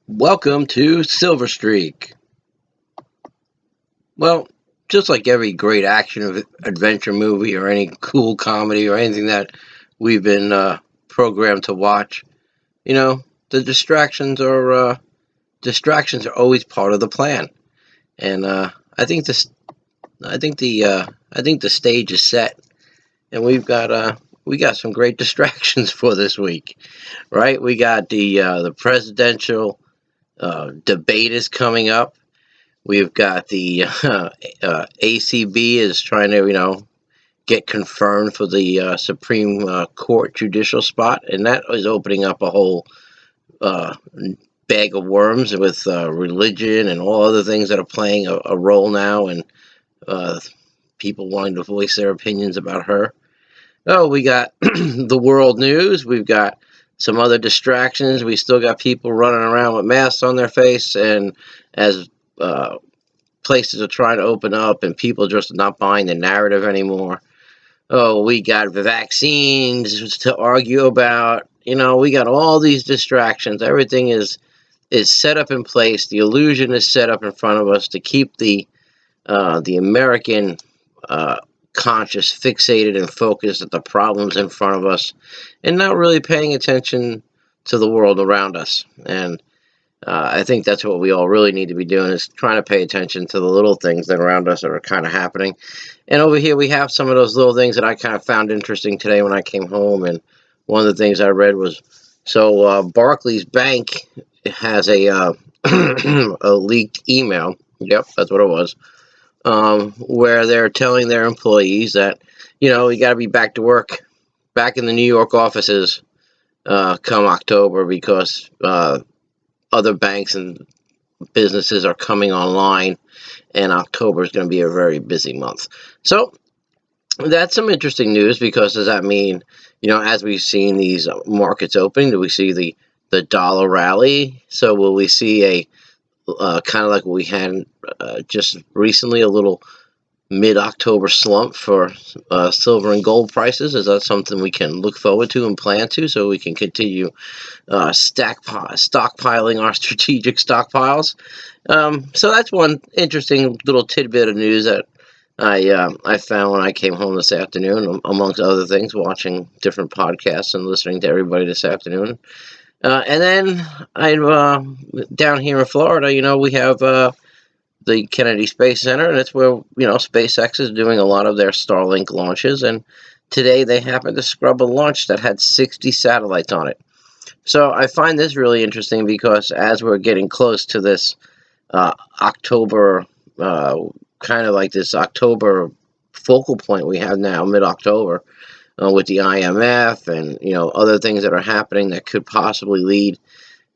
Welcome to Silverstreak. Well, just like every great adventure movie or any cool comedy or anything that we've been programmed to watch, the distractions are always part of the plan. And I think the stage is set, and we got some great distractions for this week, right? We got the presidential debate is coming up. We've got the ACB is trying to, get confirmed for the Supreme Court judicial spot, and that is opening up a whole uh, bag of worms with religion and all other things that are playing a role now, and uh, people wanting to voice their opinions about her. Oh, we got the world news. We've got some other distractions. We still got people running around with masks on their face, and as places are trying to open up and people just not buying the narrative anymore. Oh, we got vaccines to argue about. We got all these distractions. Everything is set up in place. The illusion is set up in front of us to keep the American conscious fixated and focused at the problems in front of us, and not really paying attention to the world around us. And I think that's what we all really need to be doing, is trying to pay attention to the little things that are around us that are kind of happening. And over here we have some of those little things that I kind of found interesting today when I came home. And one of the things I read was, Barclays Bank has a leaked email. Yep, that's what it was. Where they're telling their employees that, you got to be back to work, back in the New York offices come October, because other banks and businesses are coming online, and October is going to be a very busy month. So that's some interesting news, because does that mean, as we've seen these markets open, do we see the dollar rally? So will we see a kind of like what we had just recently, a little mid-October slump for silver and gold prices? Is that something we can look forward to and plan to, so we can continue stockpiling our strategic stockpiles? So that's one interesting little tidbit of news that I found when I came home this afternoon, amongst other things, watching different podcasts and listening to everybody this afternoon. And then I'm down here in Florida. We have the Kennedy Space Center, and it's where SpaceX is doing a lot of their Starlink launches. And today they happened to scrub a launch that had 60 satellites on it. So I find this really interesting, because as we're getting close to this October, kind of like this October focal point we have now, mid-October, with the IMF and other things that are happening that could possibly lead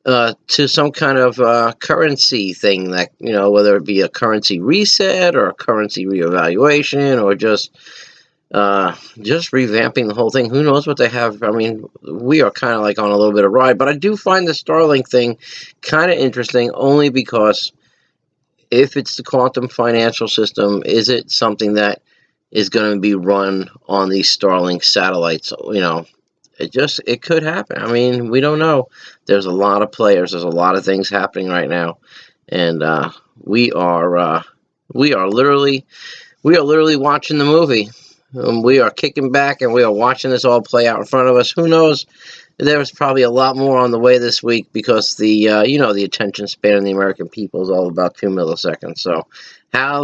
to some kind of currency thing, that whether it be a currency reset or a currency reevaluation, or just revamping the whole thing. Who knows what they have? I mean, we are kind of like on a little bit of a ride, but I do find the Starlink thing kind of interesting, only because if it's the quantum financial system, is it something that is going to be run on these Starlink satellites? It could happen. I mean, we don't know. There's a lot of players. There's a lot of things happening right now, and we are literally watching the movie. We are kicking back, and we are watching this all play out in front of us. Who knows? There's probably a lot more on the way this week, because the attention span of the American people is all about 2 milliseconds. So how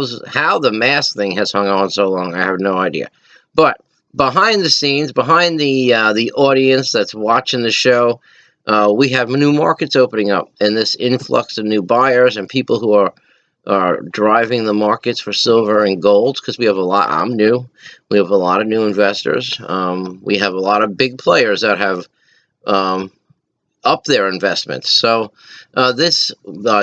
the mask thing has hung on so long, I have no idea. But behind the scenes, behind the audience that's watching the show, we have new markets opening up, and this influx of new buyers and people who are driving the markets for silver and gold, because we have a lot. I'm new. We have a lot of new investors. We have a lot of big players that have up their investments. So this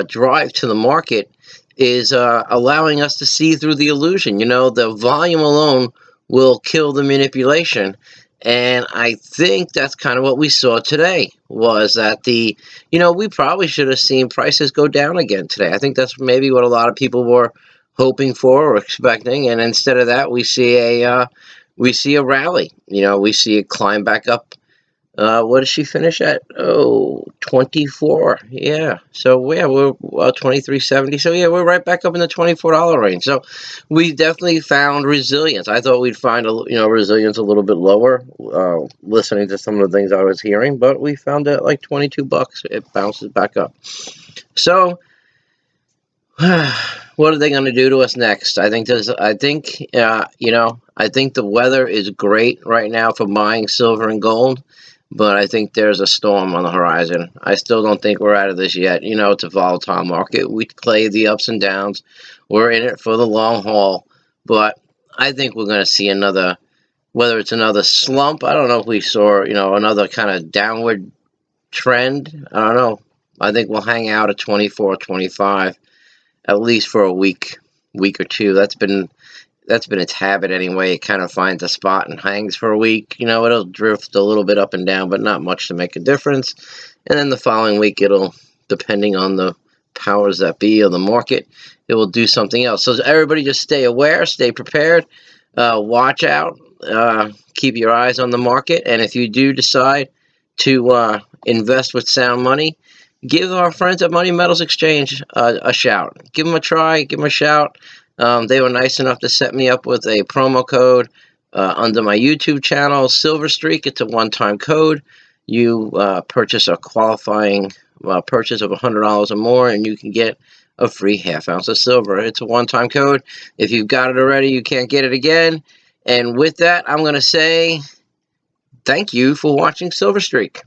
drive to the market is allowing us to see through the illusion. The volume alone will kill the manipulation. And I think that's kind of what we saw today, was that we probably should have seen prices go down again today. I think that's maybe what a lot of people were hoping for or expecting. And instead of that, we see a rally. We see it climb back up What did she finish at? Oh, 24. Yeah. So yeah, we're 23.70. So yeah, we're right back up in the $24 range. So we definitely found resilience. I thought we'd find resilience a little bit lower, listening to some of the things I was hearing, but we found it like $22. It bounces back up. So what are they going to do to us next? I think the weather is great right now for buying silver and gold, but I think there's a storm on the horizon. I still don't think we're out of this yet. It's a volatile market. We play the ups and downs. We're in it for the long haul, but I think we're going to see whether it's another slump. I don't know if we saw, another kind of downward trend. I don't know. I think we'll hang out at 24, 25 at least for a week or two. That's been its habit anyway. It kind of finds a spot and hangs for a week. It'll drift a little bit up and down, but not much to make a difference. And then the following week, depending on the powers that be of the market, it will do something else. So everybody just stay aware, stay prepared, watch out, keep your eyes on the market. And if you do decide to invest with sound money, give our friends at Money Metals Exchange a shout. Give them a try, give them a shout. They were nice enough to set me up with a promo code under my YouTube channel, silverstreak. It's a one-time code. You purchase a qualifying purchase of $100 or more, and you can get a free half ounce of silver. It's a one-time code. If you've got it already, you can't get it again. And with that, I'm going to say thank you for watching Silver Streak.